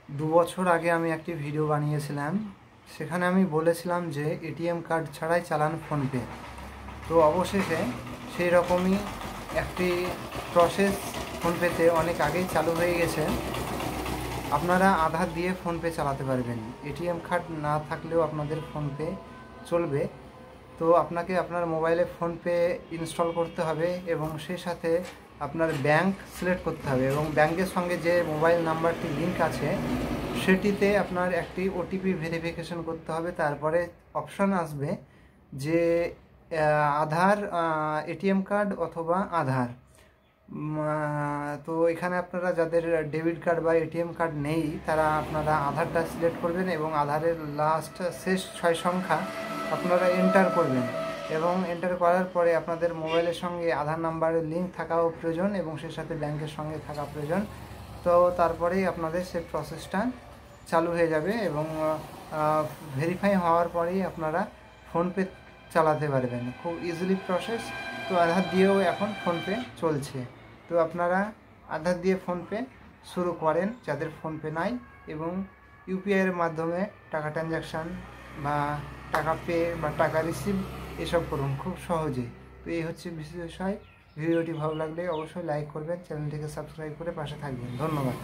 2 বছর আগে আমি একটি ভিডিও বানিয়েছিলাম, সেখানে আমি বলেছিলাম যে এটিএম কার্ড ছাড়াই চালান ফোনপে। তো অবশেষে সেই রকমই একটি প্রসেস ফোনপেতে অনেক আগেই চালু হয়ে গেছে। আপনারা আধার দিয়ে ফোনপে চালাতে পারবেন। এটিএম কার্ড না থাকলেও আপনাদের ফোনপে চলবে। তো আপনাকে আপনার মোবাইলে ফোনপে ইনস্টল করতে হবে এবং সেই সাথে আপনার ব্যাংক সিলেক্ট করতে হবে এবং ব্যাংকের সঙ্গে যে মোবাইল নাম্বারটি লিঙ্ক আছে সেটিতে আপনার একটি ওটিপি ভেরিফিকেশন করতে হবে। তারপরে অপশন আসবে যে আধার, এটিএম কার্ড অথবা আধার। তো এখানে আপনারা যাদের ডেবিট কার্ড বা এটিএম কার্ড নেই তারা আপনারা আধারটা সিলেক্ট করবেন এবং আধারের লাস্ট শেষ 6 সংখ্যা আপনারা এন্টার করবেন এবং এন্টার করার পরে আপনাদের মোবাইলের সঙ্গে আধার নাম্বারের লিঙ্ক থাকাও প্রয়োজন এবং সেই সাথে ব্যাংকের সঙ্গে থাকা প্রয়োজন। তো তারপরেই আপনাদের সেই প্রসেসটা চালু হয়ে যাবে এবং ভেরিফাই হওয়ার পরেই আপনারা ফোনপে চালাতে পারবেন। খুব ইজিলি প্রসেস। তো আধার দিয়েও এখন ফোনপে চলছে। তো আপনারা আধার দিয়ে ফোনপে শুরু করেন যাদের ফোনপে নাই, এবং ইউপিআইয়ের মাধ্যমে টাকা ট্রানজ্যাকশান বা টাকা পে বা টাকা রিসিভ এসব করুন খুব সহজে। তো এই হচ্ছে বিশেষ বিষয়। ভিডিওটি ভালো লাগলে অবশ্যই লাইক করবেন, চ্যানেলটিকে সাবস্ক্রাইব করে পাশে থাকবেন। ধন্যবাদ।